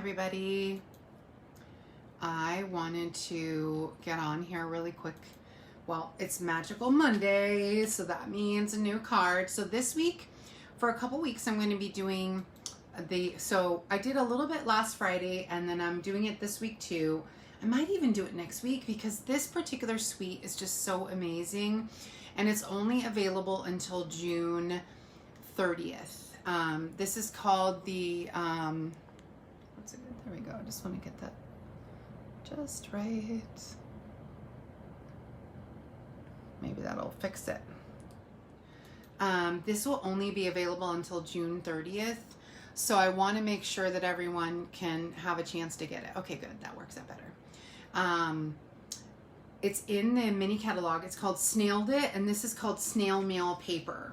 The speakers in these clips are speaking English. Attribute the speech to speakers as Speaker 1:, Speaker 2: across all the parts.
Speaker 1: Everybody, I wanted to get on here really quick. Well, it's Magical Monday, so that means a new card. So this week, for a couple weeks, I'm going to be doing so I did a little bit last Friday, and then I'm doing it this week too. I might even do it next week because this particular suite is just so amazing, and it's only available until June 30th. This is called the there we go. I just want to get that just right. Maybe that'll fix it. This will only be available until June 30th. So I want to make sure that everyone can have a chance to get it. Okay, good. That works out better. It's in the mini catalog. It's called Snailed It, and this is called Snail Mail Paper.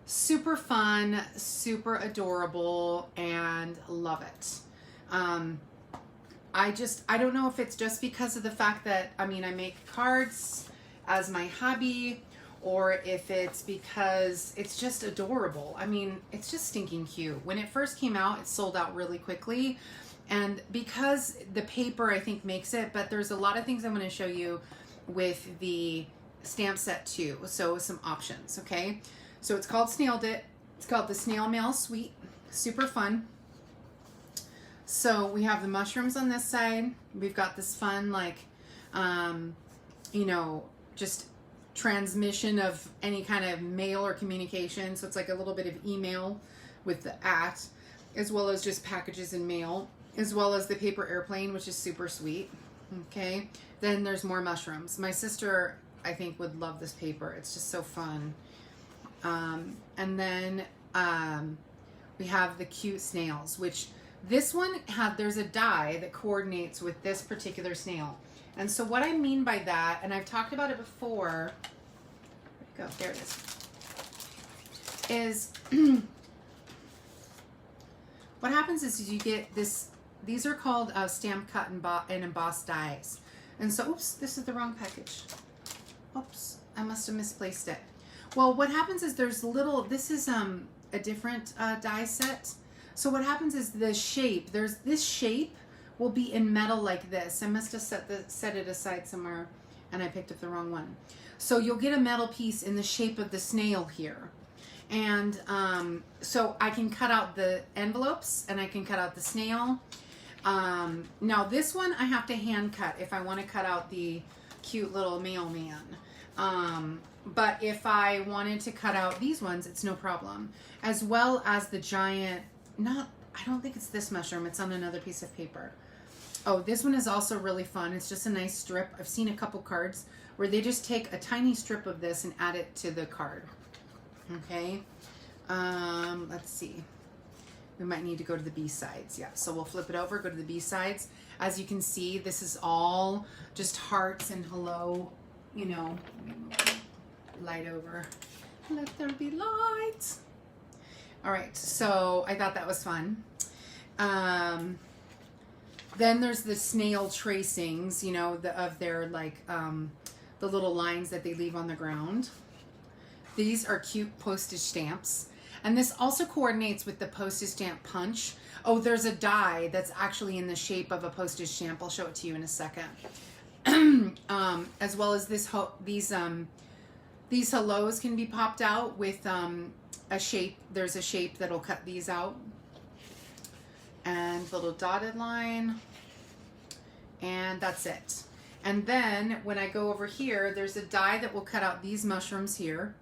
Speaker 1: Super fun, super adorable, and love it. I don't know if it's just because of the fact that, I make cards as my hobby, or if it's because it's just adorable. It's just stinking cute. When it first came out, it sold out really quickly, and because the paper, I think, makes it, but there's a lot of things I'm going to show you with the stamp set too. So some options, okay? So it's called Snailed It. It's called the Snail Mail Suite. Super fun. So we have the mushrooms on this side. We've got this fun, just transmission of any kind of mail or communication. So it's like a little bit of email with the @ as well as just packages and mail, as well as the paper airplane, which is super sweet. Okay. Then there's more mushrooms. My sister, I think, would love this paper. It's just so fun. And then we have the cute snails, which this one there's a die that coordinates with this particular snail. And so what I mean by that, and I've talked about it before, there it is what happens is you get this, these are called stamp cut and embossed dies. And so, oops, this is the wrong package. Oops, I must have misplaced it. Well, what happens is there's this is a different die set. So what happens is the shape, this shape will be in metal like this. I must have set it aside somewhere, and I picked up the wrong one. So you'll get a metal piece in the shape of the snail here. And so I can cut out the envelopes, and I can cut out the snail. Now this one I have to hand cut if I want to cut out the cute little mailman. But if I wanted to cut out these ones, it's no problem. As well as the giant, I don't think it's this mushroom. It's on another piece of paper. Oh, this one is also really fun. It's just a nice strip. I've seen a couple cards where they just take a tiny strip of this and add it to the card. Okay. Let's see. We might need to go to the B-sides. Yeah, so we'll flip it over, go to the B-sides. As you can see, this is all just hearts and hello, light over. Let there be light. All right, so I thought that was fun. Then there's the snail tracings, of their the little lines that they leave on the ground. These are cute postage stamps. And this also coordinates with the postage stamp punch. Oh, there's a die that's actually in the shape of a postage stamp. I'll show it to you in a second. As well as these hellos can be popped out with a shape. There's a shape that'll cut these out. And little dotted line. And that's it. And then when I go over here, there's a die that will cut out these mushrooms here.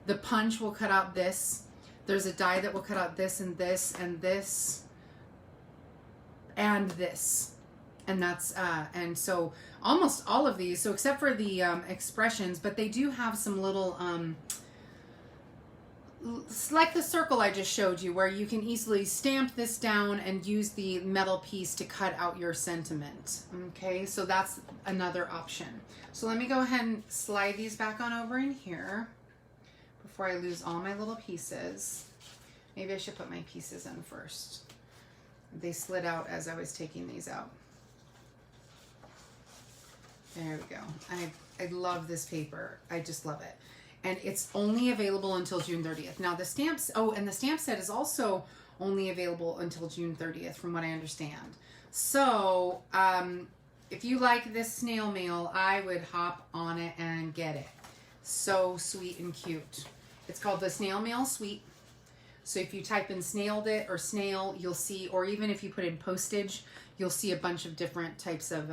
Speaker 1: The punch will cut out this. There's a die that will cut out this and this and this and this. And that's, and so almost all of these, so except for the expressions, but they do have some little, like the circle I just showed you, where you can easily stamp this down and use the metal piece to cut out your sentiment. Okay, so that's another option. So let me go ahead and slide these back on over in here before I lose all my little pieces. Maybe I should put my pieces in first. They slid out as I was taking these out. There we go. I love this paper. I just love it. And it's only available until June 30th. Now the stamps, oh, and the stamp set is also only available until June 30th from what I understand. So if you like this snail mail, I would hop on it and get it. So sweet and cute. It's called the Snail Mail Suite. So if you type in Snailed It or Snail, you'll see, or even if you put in Postage, you'll see a bunch of different types of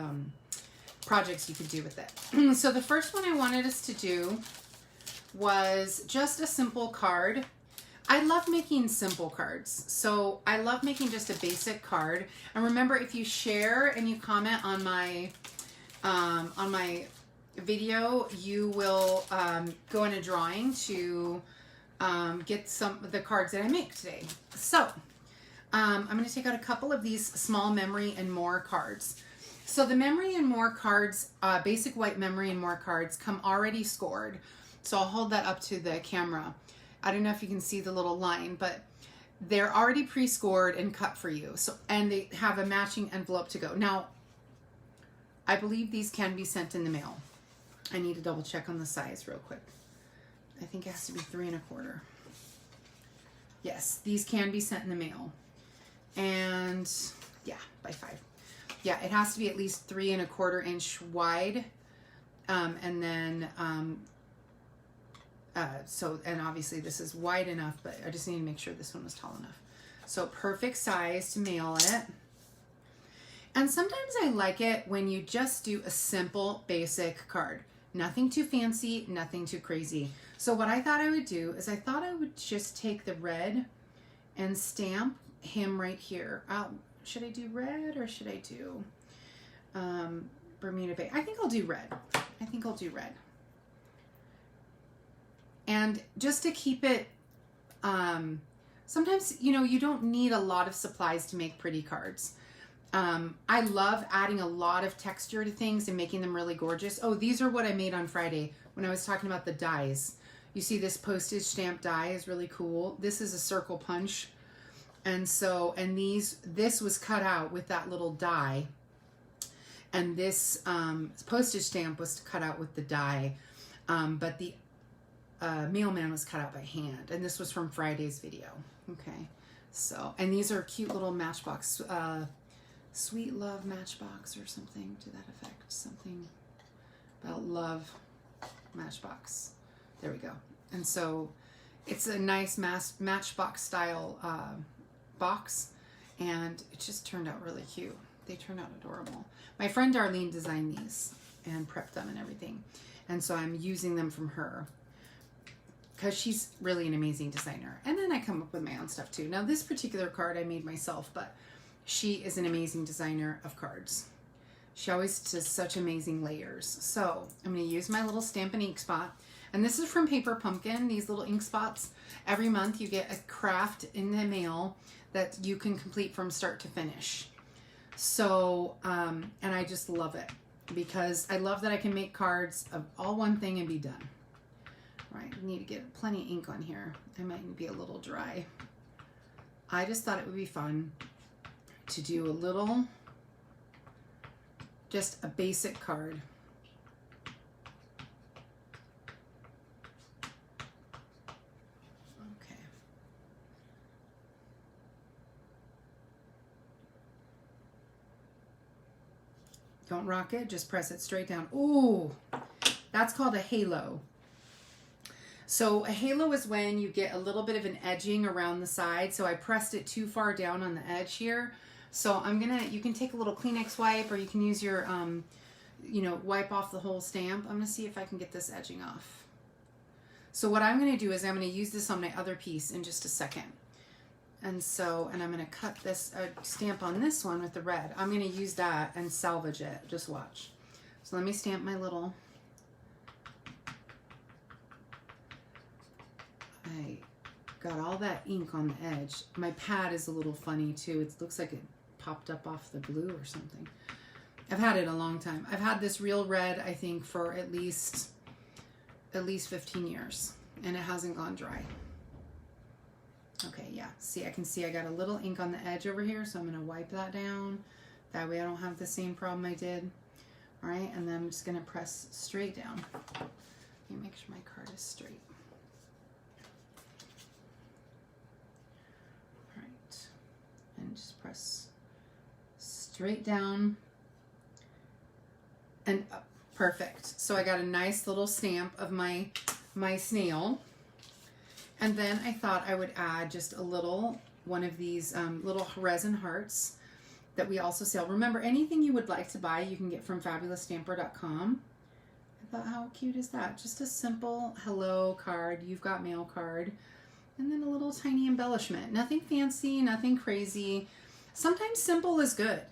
Speaker 1: projects you could do with it. So the first one I wanted us to do was just a simple card. I love making simple cards. So I love making just a basic card. And remember, if you share and you comment on my video, you will go in a drawing to get some of the cards that I make today. So I'm going to take out a couple of these small Memory and More cards. So the Memory and More cards, basic white Memory and More cards, come already scored. So I'll hold that up to the camera. I don't know if you can see the little line, but they're already pre-scored and cut for you. So, and they have a matching envelope to go. Now, I believe these can be sent in the mail. I need to double check on the size real quick. I think it has to be 3 1/4. Yes, these can be sent in the mail. And yeah, by 5. Yeah, it has to be at least 3 1/4 inch wide. And then, and obviously this is wide enough, but I just need to make sure this one was tall enough. So perfect size to mail it. And sometimes I like it when you just do a simple, basic card. Nothing too fancy, nothing too crazy. So what I thought I would do is I thought I would just take the red and stamp him right here. Should I do red or should I do Bermuda Bay? I think I'll do red. I think I'll do red. And just to keep it, sometimes, you know, you don't need a lot of supplies to make pretty cards. I love adding a lot of texture to things and making them really gorgeous. Oh, these are what I made on Friday when I was talking about the dies. You see this postage stamp die is really cool. This is a circle punch. And so, and this was cut out with that little die. And this postage stamp was cut out with the die. But the mailman was cut out by hand. And this was from Friday's video. Okay. So, and these are cute little Matchbox, Sweet Love Matchbox or something to that effect. Something about love Matchbox. There we go. And so it's a nice Matchbox style box, and it just turned out really cute. They turned out adorable. My friend Darlene designed these and prepped them and everything. And so I'm using them from her because she's really an amazing designer. And then I come up with my own stuff too. Now this particular card I made myself, but she is an amazing designer of cards. She always does such amazing layers. So I'm going to use my little Stampin' Ink spot. And this is from Paper Pumpkin, these little ink spots. Every month you get a craft in the mail that you can complete from start to finish. So, and I just love it because I love that I can make cards of all one thing and be done. All right, I need to get plenty of ink on here. I might be a little dry. I just thought it would be fun to do a little, just a basic card. Okay. Don't rock it, just press it straight down. Ooh, that's called a halo. So a halo is when you get a little bit of an edging around the side. So I pressed it too far down on the edge here. So I'm gonna, you can take a little Kleenex wipe or you can use your, you know, wipe off the whole stamp. I'm gonna see if I can get this edging off. So what I'm gonna do is I'm gonna use this on my other piece in just a second. And so, and I'm gonna cut this stamp on this one with the red. I'm gonna use that and salvage it, just watch. So let me stamp my little, I got all that ink on the edge. My pad is a little funny too. It looks like it popped up off the glue or something. I've had it a long time. I've had this real red, I think, for at least 15 years, and it hasn't gone dry. Okay, yeah. See, I can see I got a little ink on the edge over here, so I'm going to wipe that down. That way I don't have the same problem I did. All right, and then I'm just going to press straight down. Let me make sure my card is straight. All right. just press straight down and up. Perfect. So I got a nice little stamp of my snail. And then I thought I would add just a little one of these little resin hearts that we also sell. Remember, anything you would like to buy, you can get from fabulousstamper.com. I thought, how cute is that? Just a simple hello card, you've got mail card, and then a little tiny embellishment. Nothing fancy, nothing crazy. Sometimes simple is good.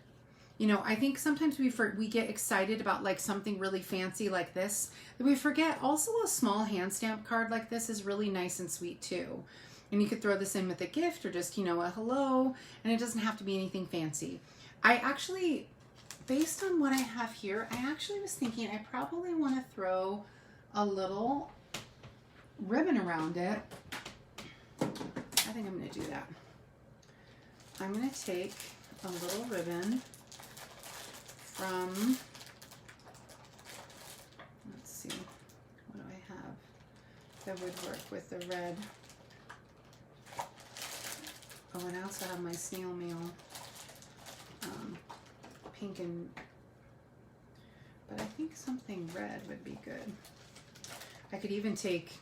Speaker 1: You know, I think sometimes we get excited about like something really fancy like this, that we forget also a small hand stamp card like this is really nice and sweet too. And you could throw this in with a gift or just, you know, a hello, and it doesn't have to be anything fancy. I actually, based on what I have here, I actually was thinking I probably want to throw a little ribbon around it. I think I'm going to do that. I'm going to take a little ribbon from, let's see, what do I have that would work with the red? Oh, and I also have my snail mail pink and, but I think something red would be good. I could even take,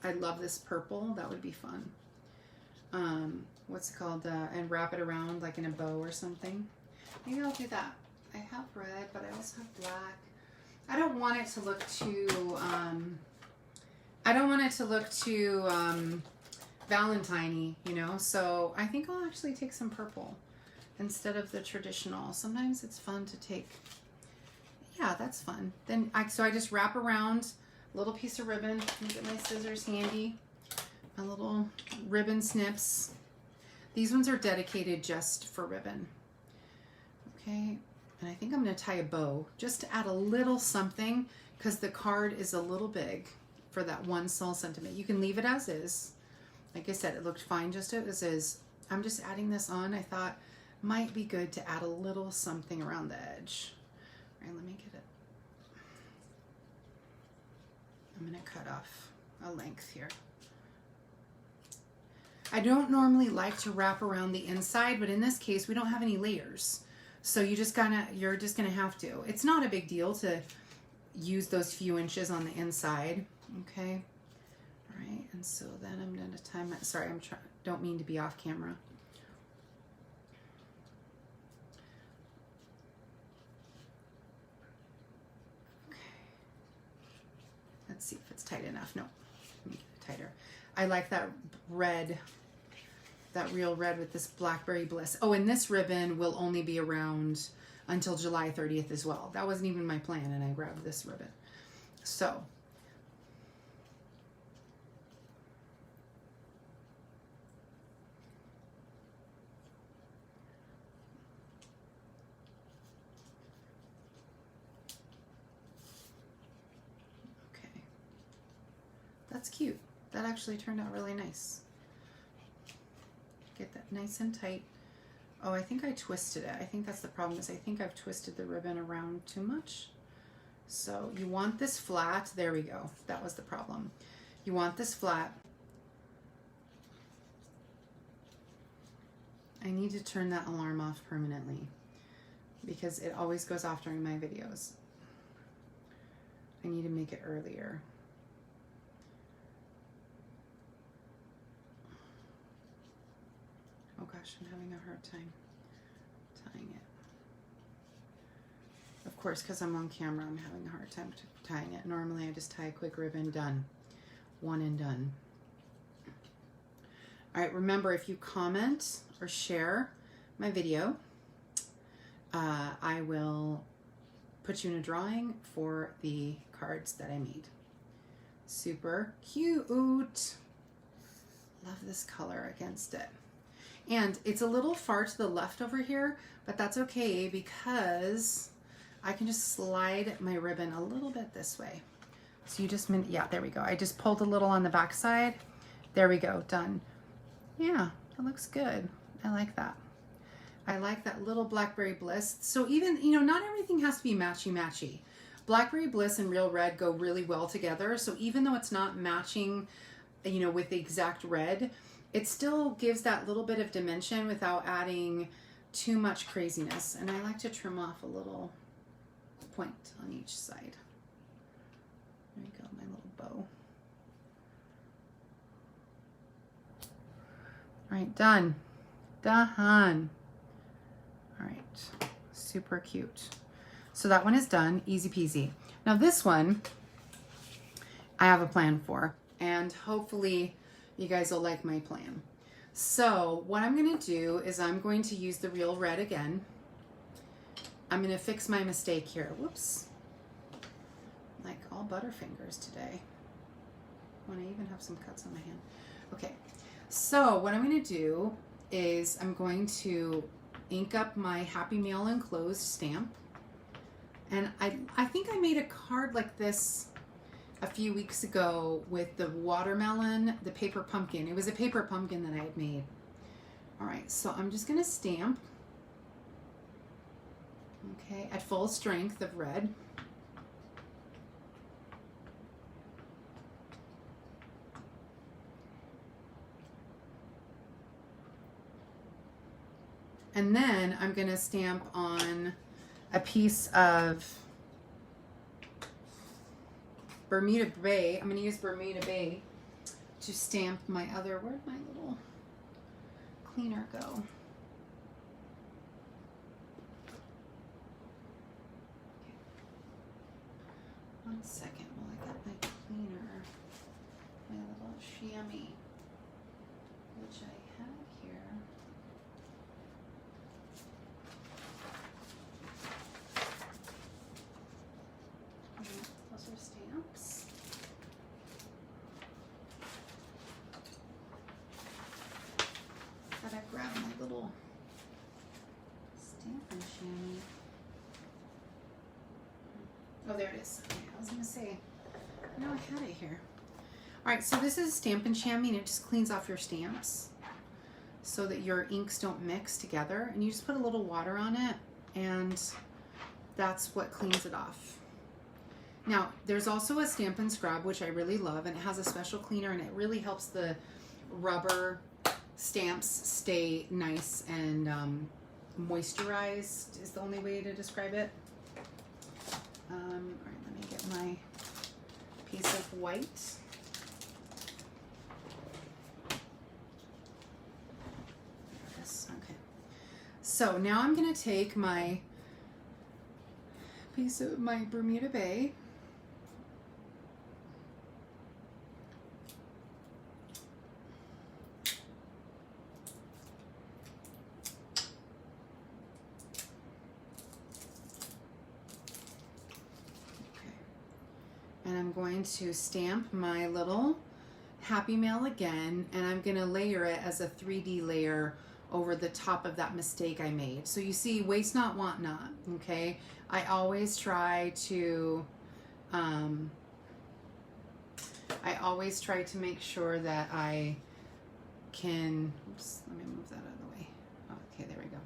Speaker 1: I love this purple, that would be fun. What's it called, and wrap it around like in a bow or something. Maybe I'll do that. I have red, but I also have black. I don't want it to look too, Valentine-y, you know, so I think I'll actually take some purple instead of the traditional. Sometimes it's fun to take, yeah, that's fun. Then so I just wrap around a little piece of ribbon. Let me get my scissors handy. My little ribbon snips. These ones are dedicated just for ribbon. Okay, and I think I'm going to tie a bow just to add a little something because the card is a little big for that one small sentiment. You can leave it as is. Like I said, it looked fine just as is. I'm just adding this on. I thought might be good to add a little something around the edge. All right, let me get it. I'm going to cut off a length here. I don't normally like to wrap around the inside, but in this case, we don't have any layers. So you're just gonna have to. It's not a big deal to use those few inches on the inside. Okay. All right. And so then I'm going to tie my, sorry, don't mean to be off camera. Okay. Let's see if it's tight enough. No, let me get it tighter. I like that red, that real red with this Blackberry Bliss. Oh, and this ribbon will only be around until July 30th as well. That wasn't even my plan, and I grabbed this ribbon. So, okay, that's cute. That actually turned out really nice. Get that nice and tight. Oh, I think I twisted it. I think that's the problem, is I think I've twisted the ribbon around too much. So you want this flat. There we go. That was the problem. You want this flat. I need to turn that alarm off permanently because it always goes off during my videos. I need to make it earlier. Oh gosh, I'm having a hard time tying it. Of course, because I'm on camera, I'm having a hard time tying it. Normally I just tie a quick ribbon, done. One and done. All right, remember, if you comment or share my video, I will put you in a drawing for the cards that I made. Super cute. Love this color against it. And it's a little far to the left over here, but that's okay because I can just slide my ribbon a little bit this way. So you just, yeah, there we go. I just pulled a little on the back side. There we go, done. Yeah, that looks good. I like that. I like that little Blackberry Bliss. So even, you know, not everything has to be matchy-matchy. Blackberry Bliss and Real Red go really well together. So even though it's not matching, you know, with the exact red, it still gives that little bit of dimension without adding too much craziness. And I like to trim off a little point on each side. There you go, my little bow. All right, done. Done. All right, super cute. So that one is done, easy peasy. Now this one, I have a plan for, and hopefully you guys will like my plan. So what I'm gonna do is I'm going to use the real red again. I'm gonna fix my mistake here. Whoops. Like all Butterfingers today. When I even have some cuts on my hand. Okay, so what I'm gonna do is I'm going to ink up my Happy Mail enclosed stamp. And I think I made a card like this a few weeks ago with the watermelon, the paper pumpkin. It was a paper pumpkin that I had made. All right, so I'm just gonna stamp, okay, at full strength of red. And then I'm gonna stamp on a piece of Bermuda Bay. I'm going to use Bermuda Bay to stamp my other, where'd my little cleaner go? Okay. 1 second while I got my cleaner, my little chamois, which I have here. Those are stamps. Gotta grab my little Stampin' chamois. Oh, there it is. Okay, I was gonna say, no, I had it here. All right, so this is Stampin' chamois, and it just cleans off your stamps so that your inks don't mix together. And you just put a little water on it, and that's what cleans it off. Now, there's also a Stampin' Scrub, which I really love, and it has a special cleaner, and it really helps the rubber stamps stay nice and moisturized is the only way to describe it. All right, let me get my piece of white. There it is. Okay. So now I'm going to take my piece of my Bermuda Bay. And I'm going to stamp my little Happy Mail again, and I'm going to layer it as a 3D layer over the top of that mistake I made. So you see, waste not, want not, okay? I always try to make sure that I can, oops, let me move that out of the way. Okay, there we go.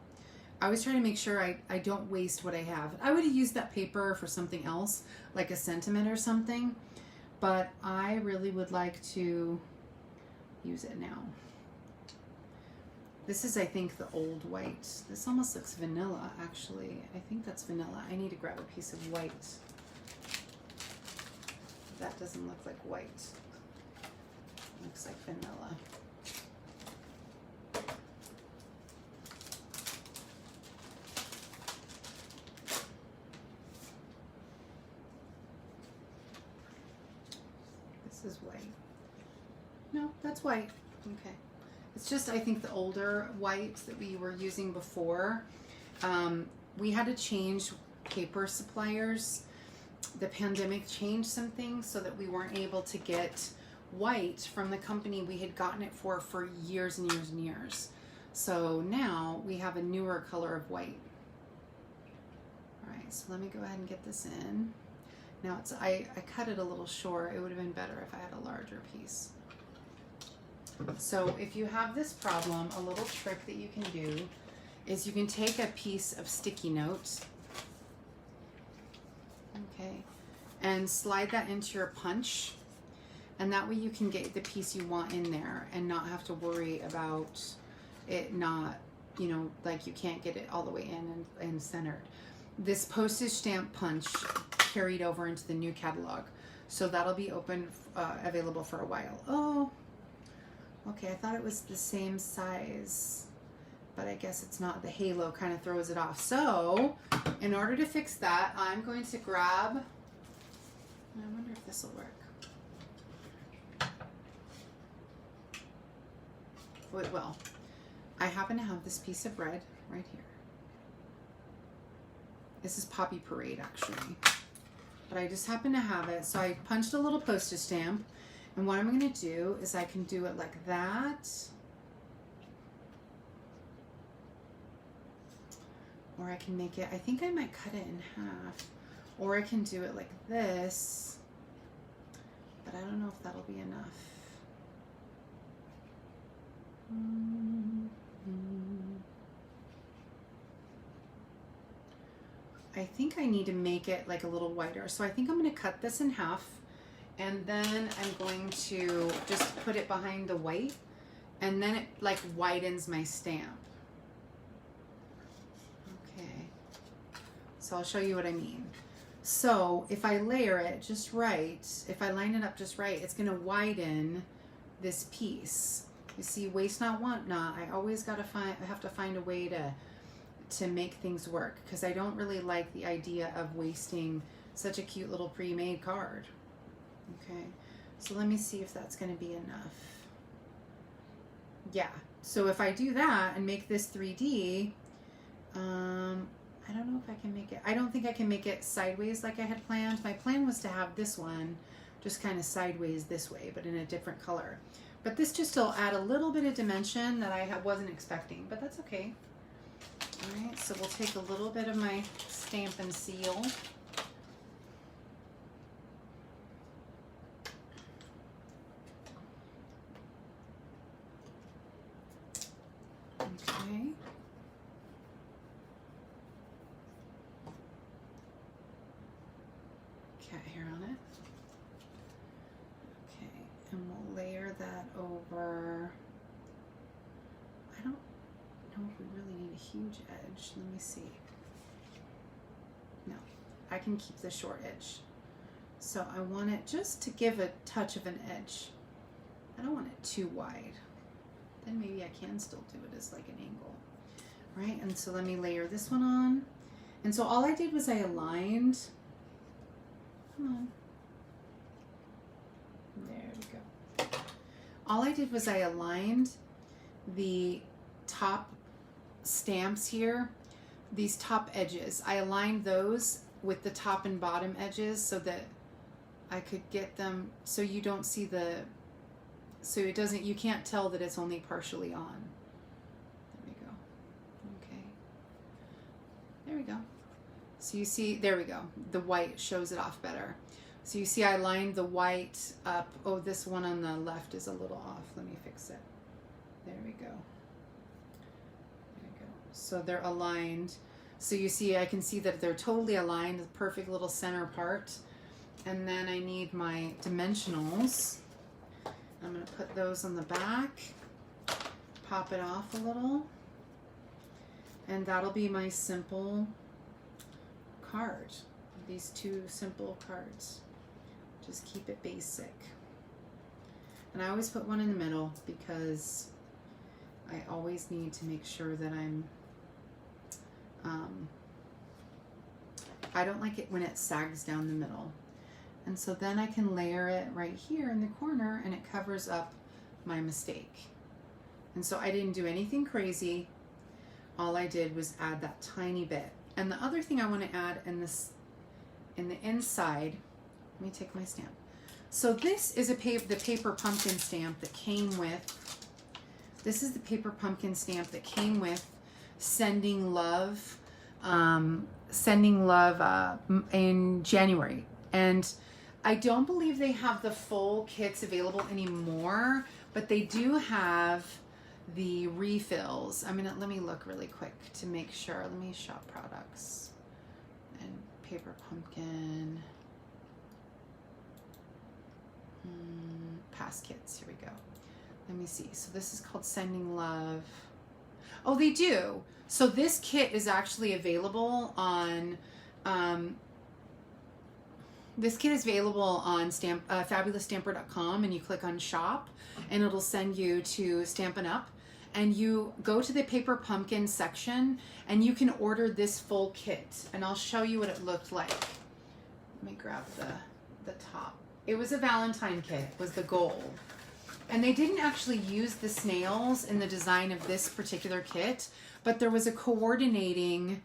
Speaker 1: I always try to make sure I don't waste what I have. I would have used that paper for something else, like a sentiment or something, but I really would like to use it now. This is, I think, the old white. This almost looks vanilla, actually. I think that's vanilla. I need to grab a piece of white. That doesn't look like white. It looks like vanilla. This is white. No, that's white. Okay. It's just, I think, the older white that we were using before. We had to change paper suppliers. The pandemic changed some things so that we weren't able to get white from the company we had gotten it for years and years and years. So now we have a newer color of white. All right, so let me go ahead and get this in. Now it's, I cut it a little short. It would have been better if I had a larger piece. So if you have this problem, a little trick that you can do is you can take a piece of sticky note, okay, and slide that into your punch. And that way you can get the piece you want in there and not have to worry about it not, you know, like you can't get it all the way in and centered. This postage stamp punch carried over into the new catalog. So that'll be available for a while. Oh, okay, I thought it was the same size, but I guess it's not. The halo kind of throws it off. So in order to fix that, I'm going to grab, I wonder if this will work. Oh, it will. I happen to have this piece of red right here. This is Poppy Parade, actually. But I just happen to have it. So I punched a little postage stamp. And what I'm going to do is I can do it like that. Or I can make it, I think I might cut it in half. Or I can do it like this. But I don't know if that'll be enough. I think I need to make it like a little wider. So I think I'm going to cut this in half, and then I'm going to just put it behind the white, and then it like widens my stamp. Okay. So I'll show you what I mean. So if I layer it just right, if I line it up just right, it's going to widen this piece. You see, waste not, want not. I always got to have to find a way to make things work, because I don't really like the idea of wasting such a cute little pre-made card. Okay, so let me see if that's going to be enough. Yeah, so if I do that and make this 3D, I don't know if I can make it. I don't think I can make it sideways like I had planned. My plan was to have this one just kind of sideways this way, but in a different color. But this just will add a little bit of dimension that I wasn't expecting, but that's okay. All right, so we'll take a little bit of my Stampin' Seal. Okay. Cat hair on it. Okay, and we'll layer that over. I don't know if we really need a huge edge. Let me see. No, I can keep the short edge. So I want it just to give a touch of an edge. I don't want it too wide. Then maybe I can still do it as like an angle. All right, and so let me layer this one on. And so all I did was I aligned. Come on. There we go. All I did was I aligned the top stamps here, these top edges. I aligned those with the top and bottom edges so that I could get them so you don't see the, so it doesn't, you can't tell that it's only partially on. There we go. Okay. There we go. So you see, there we go. The white shows it off better. So you see I lined the white up. Oh, this one on the left is a little off. Let me fix it. There we go. There we go. So they're aligned. So you see, I can see that they're totally aligned, the perfect little center part. And then I need my dimensionals. I'm going to put those on the back, pop it off a little, and that'll be my simple card. These two simple cards. Just keep it basic. And I always put one in the middle because I always need to make sure that I'm, I don't like it when it sags down the middle. And so then I can layer it right here in the corner and it covers up my mistake. And so I didn't do anything crazy. All I did was add that tiny bit. And the other thing I want to add in this, in the inside, let me take my stamp. So this is the paper pumpkin stamp that came with, this is the paper pumpkin stamp that came with Sending Love, in January. And I don't believe they have the full kits available anymore, but they do have the refills. I mean, let me look really quick to make sure. Let me shop products and paper pumpkin. past kits. Here we go. Let me see. So this is called Sending Love. Oh, they do. So this kit is actually available on FabulousStamper.com, and you click on shop and it'll send you to Stampin' Up, and you go to the Paper Pumpkin section and you can order this full kit, and I'll show you what it looked like. Let me grab the top. It was a Valentine kit, was the goal. And they didn't actually use the snails in the design of this particular kit, but there was a coordinating,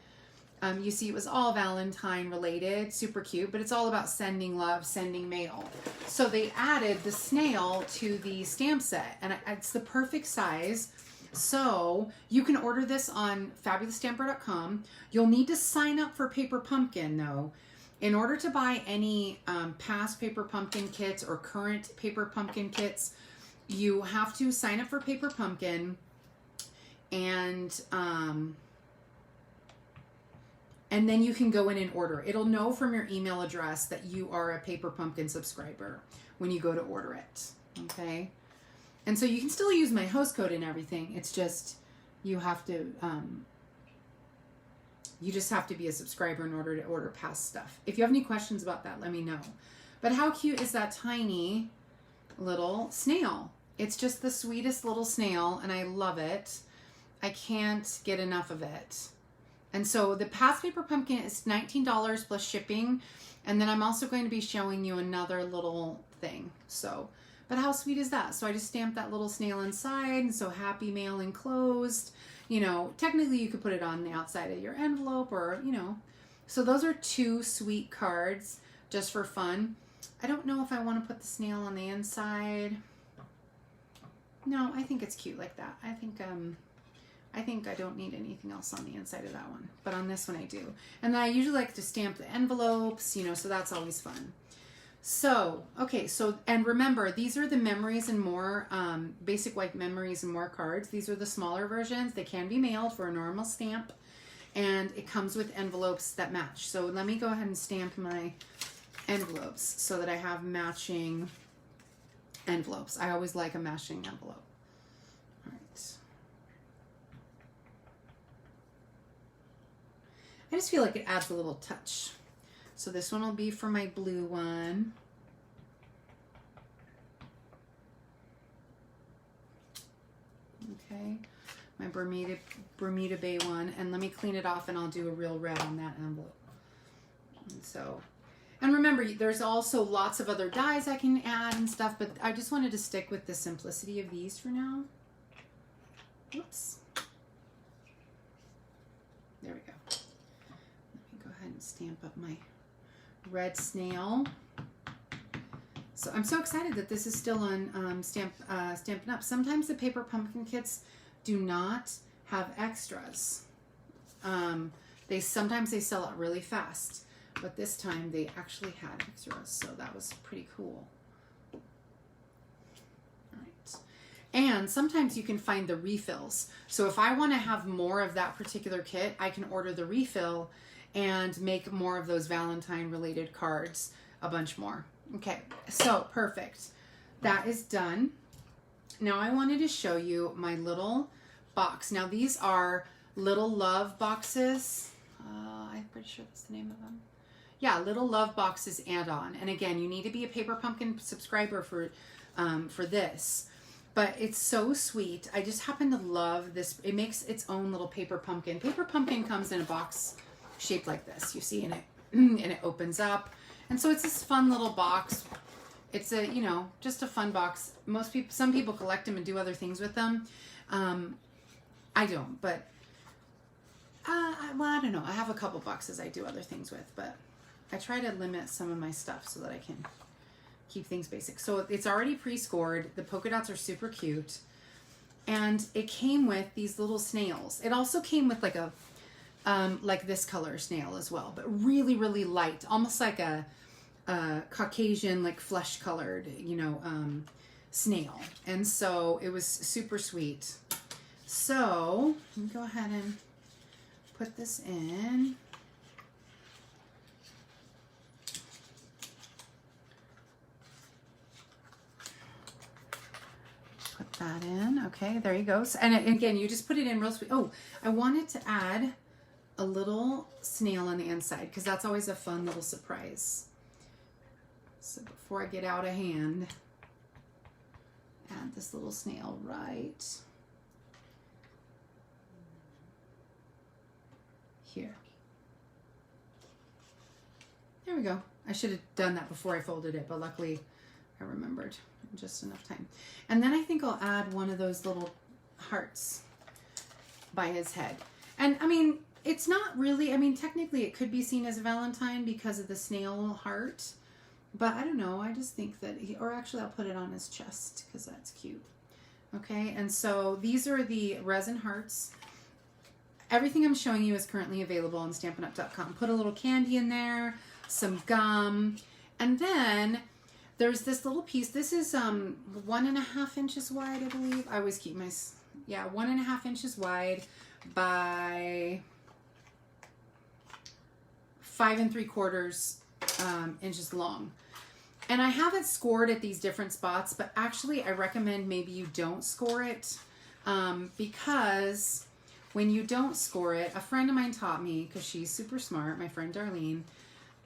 Speaker 1: you see it was all Valentine related, super cute, but it's all about sending love, sending mail. So they added the snail to the stamp set, and it's the perfect size. So you can order this on FabulousStamper.com. You'll need to sign up for Paper Pumpkin though. In order to buy any past Paper Pumpkin kits or current Paper Pumpkin kits, you have to sign up for Paper Pumpkin, and then you can go in and order. It'll know from your email address that you are a Paper Pumpkin subscriber when you go to order it, okay? And so you can still use my host code and everything. It's just you have to, you just have to be a subscriber in order to order past stuff. If you have any questions about that, let me know. But how cute is that tiny little snail? It's just the sweetest little snail, and I love it. I can't get enough of it. And so the past Paper Pumpkin is $19 plus shipping, and then I'm also going to be showing you another little thing. So, but how sweet is that? So I just stamped that little snail inside, and so happy mail enclosed. You know, technically you could put it on the outside of your envelope, or, you know. So those are two sweet cards just for fun. I don't know if I want to put the snail on the inside. No, I think it's cute like that. I think I don't need anything else on the inside of that one, but on this one I do. And then I usually like to stamp the envelopes, you know, so that's always fun. So, okay, so, and remember, these are the Memories and More, basic white Memories and More cards. These are the smaller versions. They can be mailed for a normal stamp, and it comes with envelopes that match. So let me go ahead and stamp my envelopes so that I have matching envelopes. I always like a matching envelope. All right. I just feel like it adds a little touch. So this one will be for my blue one. Okay, my Bermuda Bay one, and let me clean it off and I'll do a real red on that envelope. And so, and remember, there's also lots of other dyes I can add and stuff, but I just wanted to stick with the simplicity of these for now. Oops. There we go. Let me go ahead and stamp up my red snail. So I'm so excited that this is still on Stampin' Up. Sometimes the Paper Pumpkin kits do not have extras. Sometimes they sell out really fast, but this time they actually had extras, so that was pretty cool. All right. And sometimes you can find the refills. So if I want to have more of that particular kit, I can order the refill and make more of those Valentine related cards, a bunch more. Okay, so perfect. That is done. Now I wanted to show you my little box. Now these are Little Love boxes. I'm pretty sure that's the name of them. Yeah, Little Love boxes add-on. And again, you need to be a Paper Pumpkin subscriber for this. But it's so sweet. I just happen to love this. It makes its own little Paper Pumpkin. Paper Pumpkin comes in a box shaped like this, you see, and it opens up. And so it's this fun little box. It's a, you know, just a fun box. Some people collect them and do other things with them. I don't, but, well, I don't know. I have a couple boxes I do other things with, but I try to limit some of my stuff so that I can keep things basic. So it's already pre-scored. The polka dots are super cute. And it came with these little snails. It also came with like a, like this color snail as well, but really, really light, almost like a Caucasian, like flesh colored, you know, snail. And so it was super sweet. So let me go ahead and put this in. that in. Okay, there you go. And again, you just put it in real sweet. Oh, I wanted to add a little snail on the inside because that's always a fun little surprise. So before I get out of hand, add this little snail right here. There we go. I should have done that before I folded it, but luckily I remembered in just enough time. And then I think I'll add one of those little hearts by his head. And I mean, it's not really, I mean, technically it could be seen as a Valentine because of the snail heart, but I don't know. I just think that or actually I'll put it on his chest because that's cute. Okay, and so these are the Resin Hearts. Everything I'm showing you is currently available on StampinUp.com. Put a little candy in there, some gum, and then there's this little piece. This is 1.5 inches wide, I believe. I always keep my, yeah, 1.5 inches wide by 5 3/4 inches long. And I have it scored at these different spots, but actually I recommend maybe you don't score it because when you don't score it, a friend of mine taught me, because she's super smart, my friend Darlene,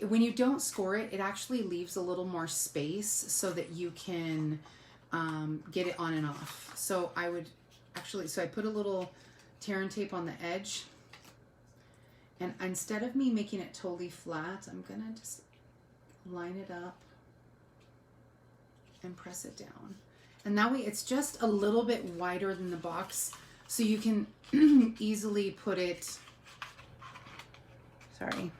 Speaker 1: when you don't score it, it actually leaves a little more space so that you can get it on and off. So I would actually, so I put a little tear and tape on the edge, and instead of me making it totally flat, I'm gonna just line it up and press it down. And that way it's just a little bit wider than the box, so you can easily put it, sorry,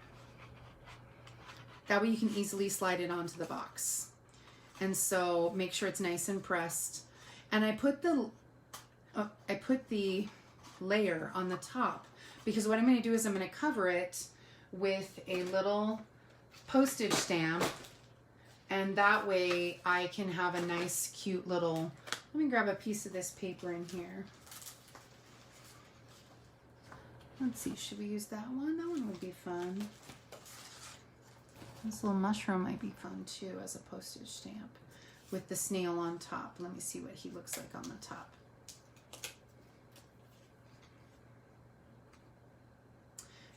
Speaker 1: that way you can easily slide it onto the box. And so make sure it's nice and pressed. And I put the layer on the top because what I'm going to do is I'm going to cover it with a little postage stamp, and that way I can have a nice cute little, let me grab a piece of this paper in here. Let's see, should we use that one? That one would be fun. This little mushroom might be fun too as a postage stamp with the snail on top. Let me see what he looks like on the top.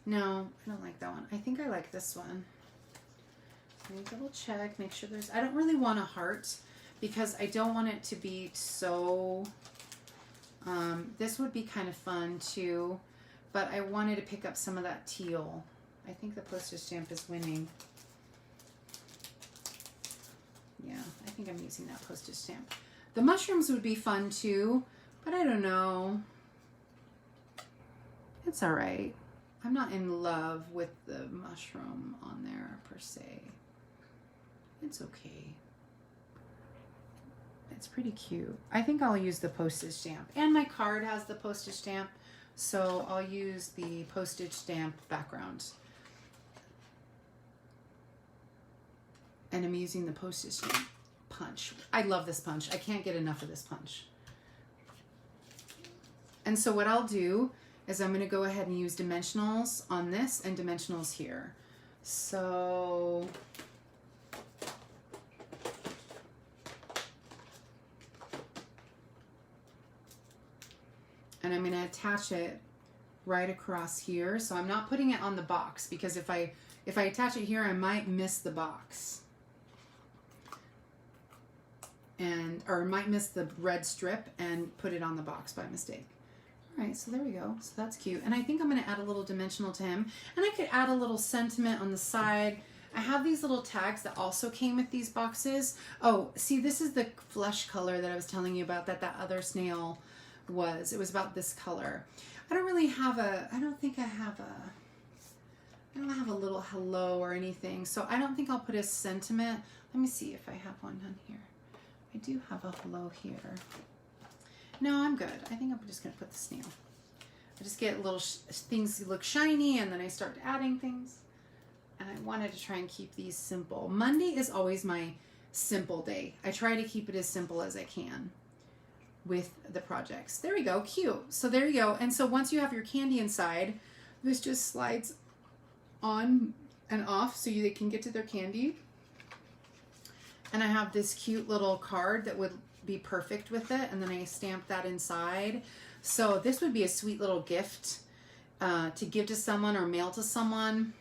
Speaker 1: No, I don't like that one. I think I like this one. Let me double check, make sure there's, I don't really want a heart because I don't want it to be so, this would be kind of fun too, but I wanted to pick up some of that teal. I think the postage stamp is winning. Yeah, I think I'm using that postage stamp. The mushrooms would be fun too, but I don't know. It's all right. I'm not in love with the mushroom on there per se. It's okay. It's pretty cute. I think I'll use the postage stamp. And my card has the postage stamp, so I'll use the postage stamp background. And I'm using the postage stamp punch. I love this punch. I can't get enough of this punch. And so what I'll do is I'm going to go ahead and use dimensionals on this and dimensionals here. So and I'm going to attach it right across here. So I'm not putting it on the box because if I attach it here, I might miss the box. Or might miss the red strip and put it on the box by mistake. All right, so there we go. So that's cute. And I think I'm going to add a little dimensional to him. And I could add a little sentiment on the side. I have these little tags that also came with these boxes. Oh, see, this is the flesh color that I was telling you about that other snail was. It was about this color. I don't really have a, I don't have a little hello or anything. So I don't think I'll put a sentiment. Let me see if I have one on here. I do have a hello here. No, I'm good. I think I'm just going to put the snail. I just get little things look shiny and then I start adding things. And I wanted to try and keep these simple. Monday is always my simple day. I try to keep it as simple as I can with the projects. There we go. Cute. So there you go. And so once you have your candy inside, this just slides on and off so they can get to their candy. And I have this cute little card that would be perfect with it. And then I stamped that inside. So this would be a sweet little gift to give to someone or mail to someone.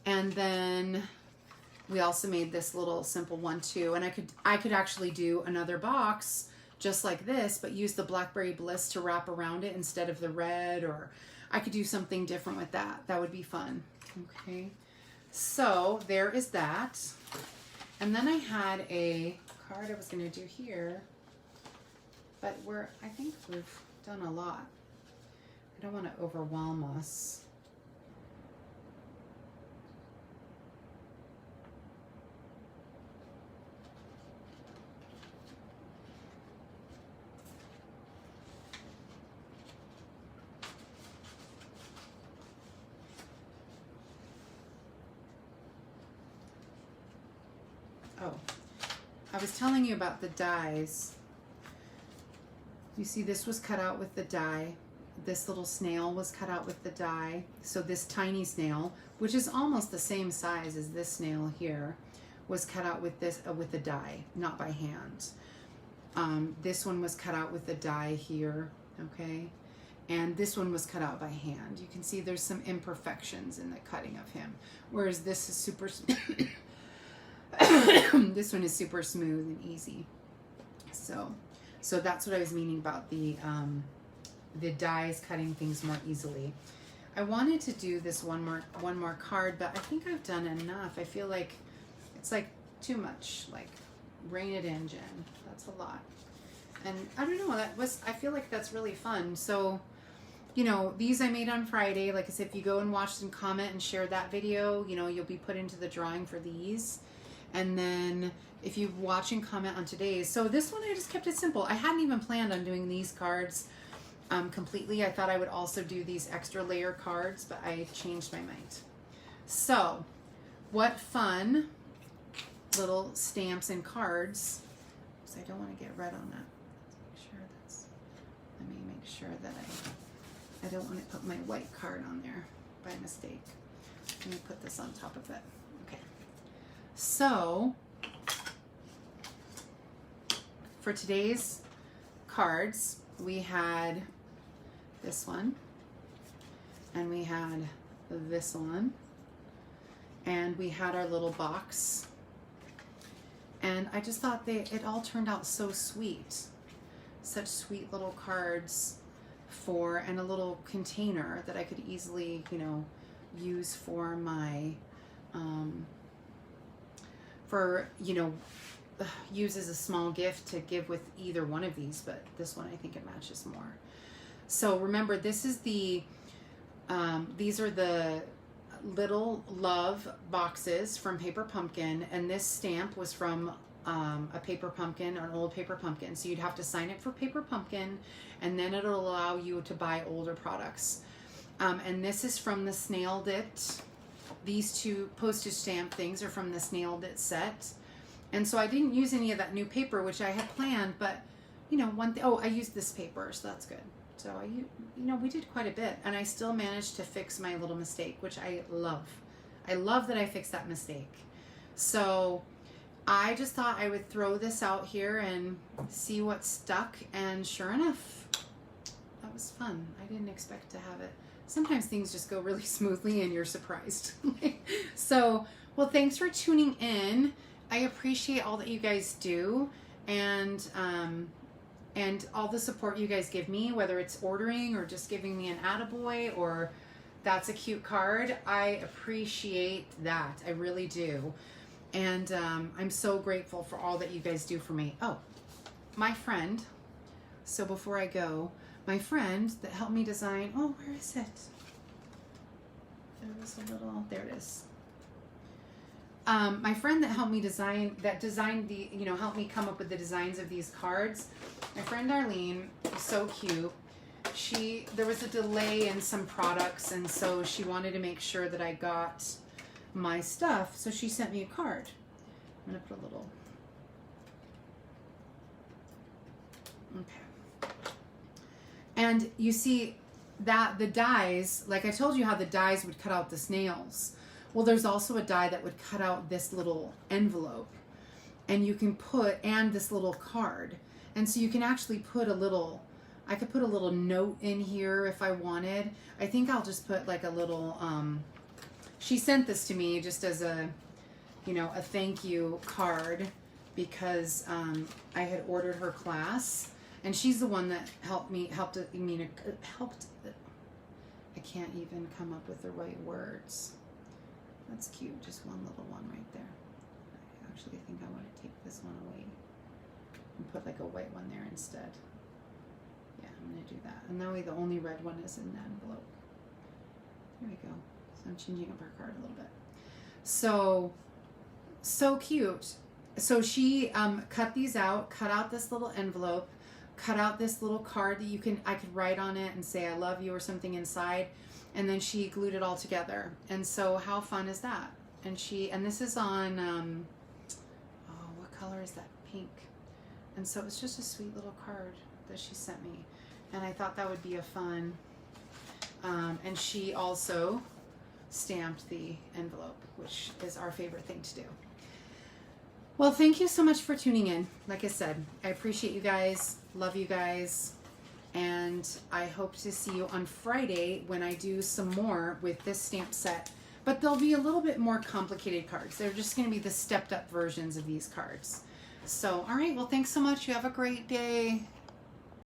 Speaker 1: And then we also made this little simple one too. And I could actually do another box just like this, but use the Blackberry Bliss to wrap around it instead of the red, or I could do something different with that. That would be fun. Okay, so there is that. And then I had a card I was going to do here, but I think we've done a lot. I don't want to overwhelm us. Oh, I was telling you about the dies. You see, this was cut out with the die. This little snail was cut out with the die. So this tiny snail, which is almost the same size as this snail here, was cut out with this with the die, not by hand. This one was cut out with the die here, okay? And this one was cut out by hand. You can see there's some imperfections in the cutting of him, whereas this is super this one is super smooth and easy. So that's what I was meaning about the dies cutting things more easily. I wanted to do this one more card, but I think I've done enough. I feel like it's like too much. Like, rein it in, Jen. That's a lot. And I don't know, I feel like that's really fun. So, you know, these I made on Friday. Like I said, if you go and watch and comment and share that video, you know, you'll be put into the drawing for these. And then if you watch and comment on today's, so this one I just kept it simple. I hadn't even planned on doing these cards completely. I thought I would also do these extra layer cards, but I changed my mind. So what fun little stamps and cards. So I don't want to get red on that. Let me make sure that I don't want to put my white card on there by mistake. Let me put this on top of it. Okay. So for today's cards, we had this one, and we had this one, and we had our little box. And I just thought it all turned out so sweet. Such sweet little cards and a little container that I could easily, you know, use for my, use as a small gift to give with either one of these, but this one I think it matches more. So remember, this is these are the little love boxes from Paper Pumpkin, and this stamp was from a paper pumpkin, or an old paper pumpkin. So you'd have to sign up for Paper Pumpkin, and then it'll allow you to buy older products. And this is from the Snailed It. These two postage stamp things are from the Snailed It set. And so I didn't use any of that new paper, which I had planned, but you know, I used this paper, so that's good. So we did quite a bit, and I still managed to fix my little mistake, which I love. I love that I fixed that mistake. So I just thought I would throw this out here and see what stuck, and sure enough, that was fun. I didn't expect to have it. Sometimes things just go really smoothly and you're surprised. So, well, thanks for tuning in. I appreciate all that you guys do, and all the support you guys give me, whether it's ordering or just giving me an attaboy or that's a cute card. I appreciate that. I really do. And I'm so grateful for all that you guys do for me. Oh, my friend. So before I go, my friend that helped me design, oh, where is it? There was a little, there it is. My friend that helped me designed the, helped me come up with the designs of these cards. My friend Arlene was so cute. There was a delay in some products, and so she wanted to make sure that I got my stuff, so she sent me a card. I'm gonna put a little, okay. And you see that the dies, like I told you how the dies would cut out the snails. Well, there's also a die that would cut out this little envelope, and you can and this little card. And so you can actually put a little, I could put a little note in here if I wanted. I think I'll just put like a little, she sent this to me just as a, you know, a thank you card because I had ordered her class, and she's the one that helped, I can't even come up with the right words. That's cute, just one little one right there. I actually think I want to take this one away and put like a white one there instead. Yeah, I'm going to do that. And that way the only red one is in the envelope. There we go. So I'm changing up her card a little bit. So cute. So she cut these out, cut out this little envelope, cut out this little card that I could write on it and say I love you or something inside, and then she glued it all together. And so how fun is that? And this is on oh, what color is that? Pink. And so it's just a sweet little card that she sent me, and I thought that would be a fun, and she also stamped the envelope, which is our favorite thing to do. Well, thank you so much for tuning in. Like I said, I appreciate you guys, love you guys, and I hope to see you on Friday when I do some more with this stamp set. But they'll be a little bit more complicated cards. They're just going to be the stepped up versions of these cards. So, all right, well, thanks so much. You have a great day.